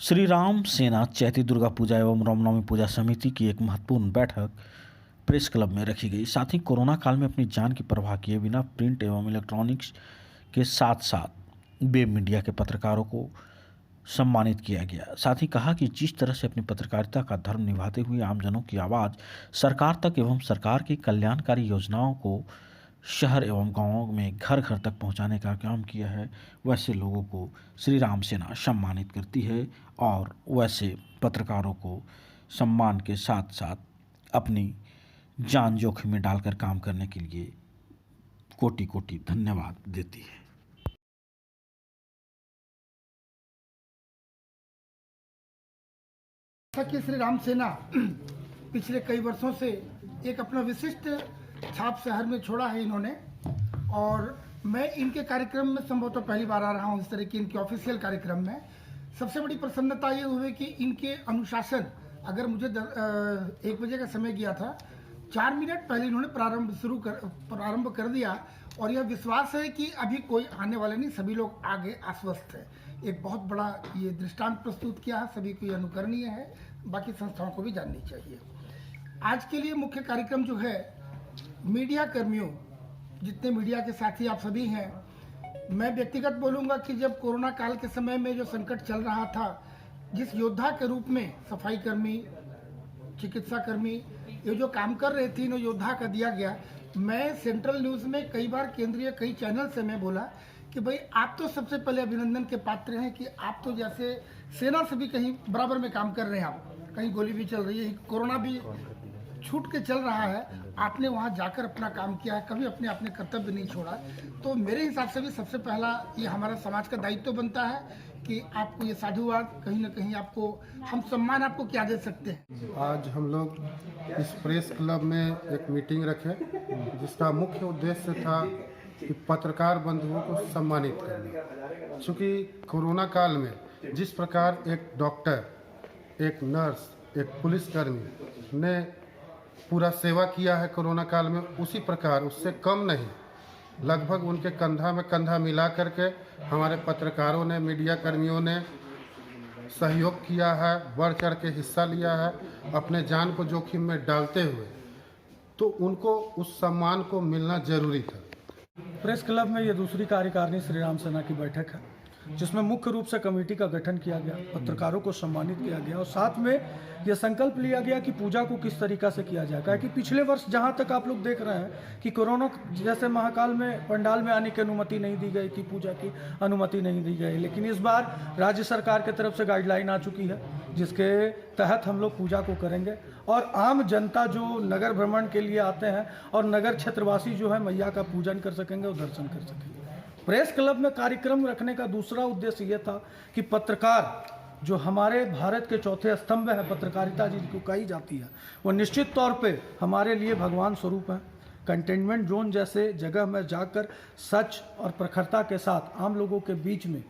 श्री राम सेना चैती दुर्गा पूजा एवं रामनवमी पूजा समिति की एक महत्वपूर्ण बैठक प्रेस क्लब में रखी गई। साथ ही कोरोना काल में अपनी जान की परवाह किए बिना प्रिंट एवं इलेक्ट्रॉनिक्स के साथ साथ वेब मीडिया के पत्रकारों को सम्मानित किया गया। साथ ही कहा कि जिस तरह से अपनी पत्रकारिता का धर्म निभाते हुए आमजनों की आवाज़ सरकार तक एवं सरकार की कल्याणकारी योजनाओं को शहर एवं गांवों में घर घर तक पहुंचाने का काम किया है, वैसे लोगों को श्री राम सेना सम्मानित करती है और वैसे पत्रकारों को सम्मान के साथ साथ अपनी जान जोखिम में डालकर काम करने के लिए कोटि कोटि धन्यवाद देती है। कि श्री राम सेना पिछले कई वर्षों से एक अपना विशिष्ट छाप शहर में छोड़ा है इन्होंने, और मैं इनके कार्यक्रम में संभवतः पहली बार आ रहा हूं। इस तरह की इनके ऑफिशियल कार्यक्रम में सबसे बड़ी प्रसन्नता ये हुई कि इनके अनुशासन, अगर मुझे 1 बजे का समय गया था, 4 मिनट पहले इन्होंने प्रारंभ कर दिया, और यह विश्वास है कि अभी कोई आने वाले नहीं, सभी लोग आगे आश्वस्त है। एक बहुत बड़ा ये दृष्टांत प्रस्तुत किया है, सभी को ये अनुकरणीय है, बाकी संस्थाओं को भी जाननी चाहिए। आज के लिए मुख्य कार्यक्रम जो है, मीडिया कर्मियों, जितने मीडिया के साथी आप सभी हैं, मैं व्यक्तिगत बोलूँगा कि जब कोरोना काल के समय में जो संकट चल रहा था, जिस योद्धा के रूप में सफाई कर्मी, चिकित्सा कर्मी ये जो काम कर रहे थे, इन योद्धा का दिया गया। मैं सेंट्रल न्यूज़ में कई बार, केंद्रीय कई चैनल से मैं बोला कि भाई आप तो सबसे पहले अभिनंदन के पात्र हैं कि आप तो जैसे सेना से भी कहीं बराबर में काम कर रहे हैं। आप कहीं गोली भी चल रही है, कोरोना भी छूट के चल रहा है, आपने वहां जाकर अपना काम किया है, कभी अपने कर्तव्य नहीं छोड़ा। तो मेरे हिसाब से भी सबसे पहला ये हमारा समाज का दायित्व बनता है कि आपको ये साधुवाद, कहीं ना कहीं आपको हम सम्मान आपको क्या दे सकते हैं। आज हम लोग इस प्रेस क्लब में एक मीटिंग रखे, जिसका मुख्य उद्देश्य था कि पत्रकार बंधुओं को सम्मानित करना। चूँकि कोरोना काल में जिस प्रकार एक डॉक्टर, एक नर्स, एक पुलिसकर्मी ने पूरा सेवा किया है कोरोना काल में, उसी प्रकार उससे कम नहीं, लगभग उनके कंधा में कंधा मिला करके हमारे पत्रकारों ने, मीडिया कर्मियों ने सहयोग किया है, बढ़ चढ़ के हिस्सा लिया है, अपने जान को जोखिम में डालते हुए। तो उनको उस सम्मान को मिलना जरूरी था। प्रेस क्लब में ये दूसरी कार्यकारिणी श्री राम सेना की बैठक है, जिसमें मुख्य रूप से कमेटी का गठन किया गया, पत्रकारों को सम्मानित किया गया और साथ में यह संकल्प लिया गया कि पूजा को किस तरीका से किया जाएगा। कि पिछले वर्ष जहां तक आप लोग देख रहे हैं कि कोरोना जैसे महाकाल में पंडाल में आने की अनुमति नहीं दी गई थी, पूजा की अनुमति नहीं दी गई, लेकिन इस बार राज्य सरकार की तरफ से गाइडलाइन आ चुकी है, जिसके तहत हम लोग पूजा को करेंगे। और आम जनता जो नगर भ्रमण के लिए आते हैं और नगर क्षेत्रवासी जो है मैया का पूजन कर सकेंगे और दर्शन कर सकेंगे। प्रेस क्लब में कार्यक्रम रखने का दूसरा उद्देश्य यह था कि पत्रकार जो हमारे भारत के चौथे स्तंभ है, पत्रकारिता जिसको कही जाती है, वो निश्चित तौर पे हमारे लिए भगवान स्वरूप है। कंटेनमेंट जोन जैसे जगह में जाकर सच और प्रखरता के साथ आम लोगों के बीच में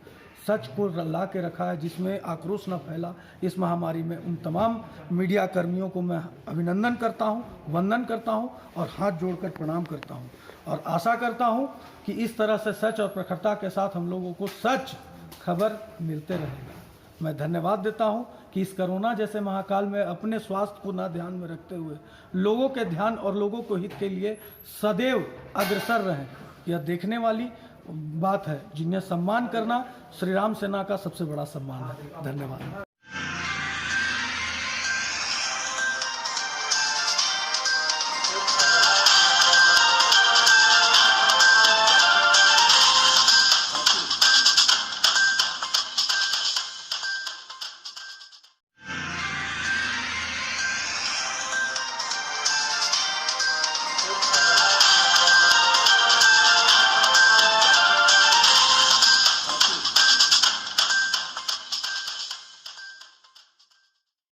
सच को ला के रखा है, जिसमें आक्रोश न फैला इस महामारी में। उन तमाम मीडिया कर्मियों को मैं अभिनंदन करता हूं, वंदन करता हूं और हाथ जोड़कर प्रणाम करता हूं, और आशा करता हूं कि इस तरह से सच और प्रखरता के साथ हम लोगों को सच खबर मिलते रहेगा। मैं धन्यवाद देता हूं कि इस कोरोना जैसे महाकाल में अपने स्वास्थ्य को ना ध्यान में रखते हुए लोगों के ध्यान और लोगों को हित के लिए सदैव अग्रसर रहें। यह देखने वाली बात है, जिन्हें सम्मान करना श्री राम सेना का सबसे बड़ा सम्मान है। धन्यवाद।